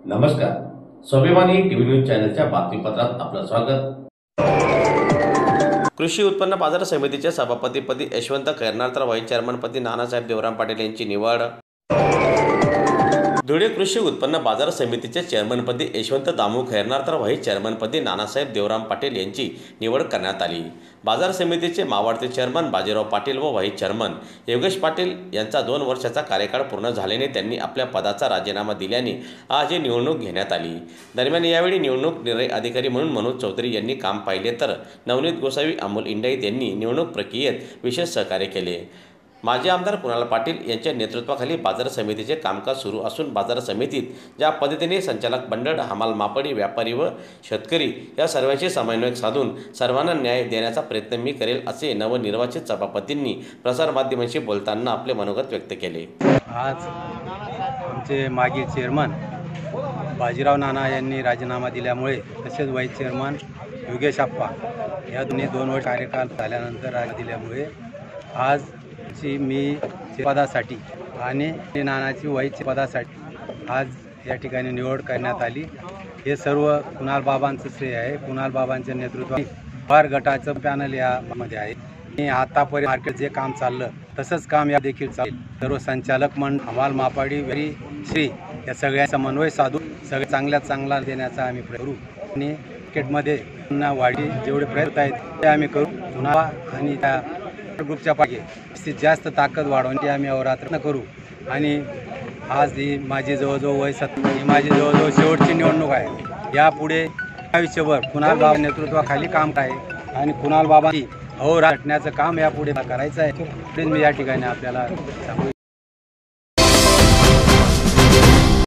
नमस्कार. स्वाभिमानी TV news चॅनलच्या बातमीपत्रात आपलं स्वागत. कृषी उत्पन्न बाजार समितीच्या सभापतीपदी यशवंत खैरनार तर व्हाईस चेअरमनपदी नानासाहेब देवराम पाटील यांची निवड. धुळे कृषी उत्पन्न बाजार समितीच्या चेअरमनपदी यशवंत दामू खैरनार तर व्हाईस चेअरमनपदी नानासाहेब देवराम पाटील यांची निवड करण्यात आली. बाजार समितीचे मावळते चेअरमन बाजीराव पाटील व व्हाईस चेअरमन योगेश पाटील यांचा 2 वर्षाचा कार्यकाळ पूर्ण झाल्याने त्यांनी आपल्या पदाचा राजीनामा दिल्याने आज ही निवडणूक घेण्यात आली. दरम्यान यावेळी निवडणूक निर्णय अधिकारी म्हणून मनोज चौधरी यांनी काम पाहिले तर नवनीत गोसावी, अमोल इंडाईत यांनी निवडणूक प्रक्रियेत विशेष सहकार्य केले. माजी आमदार कुणाल पाटील यांच्या नेतृत्वाखाली बाजार समितीचे कामकाज सुरू असून बाजार समितीत ज्या पद्धतीने संचालक मंडळ, हमाल, मापडी, व्यापारी व शेतकरी या सर्वांशी समन्वय साधून सर्वांना न्याय देण्याचा प्रयत्न मी करेल असे नवनिर्वाचित सभापतींनी प्रसारमाध्यमांशी बोलताना आपले मनोगत व्यक्त केले. आज आमचे माजी चेअरमन बाजीराव नाना यांनी राजीनामा दिल्यामुळे तसेच व्हाईस चेअरमन योगेश आप्पा या दोन्ही 2 वर्ष कार्यकाल झाल्यानंतर राजीनामा दिल्यामुळे आज मी पदासाठी आणि नानाची व्हाईस पदासाठी आज या ठिकाणी निवड करण्यात आली. हे सर्व कुणाल बाबांचं श्रेय आहे. कुणाल बाबांच्या नेतृत्वात फार गटाचं पॅनल यामध्ये आहे आणि आतापर्यंत मार्केट जे काम चाललं तसंच काम या देखील चालेल. सर्व संचालक मंडळ, हमाल, मापाडी, व्यापारी, श्री या सगळ्या समन्वय साधून सगळ्यात चांगल्यात चांगला देण्याचा आम्ही प्रयत्न करू आणि मार्केटमध्ये पुन्हा वाढी जेवढे प्रयत्न आहेत ते आम्ही करू. पुन्हा आणि त्या ग्रुपच्या पाठी जास्तीत जास्त ताकद वाढवण्याची आम्ही अहोरात्र करू. आणि आज ही माझी जवळजवळ वय 70 ही माझी जवळजवळ शेवटची निवडणूक आहे. यापुढे आयुष्यभर कुणाल बाबा नेतृत्वाखाली काम आहे आणि कुणाल बाबांनी अहोरात्र काम यापुढे करायचं आहे. मी या ठिकाणी आपल्याला सांगू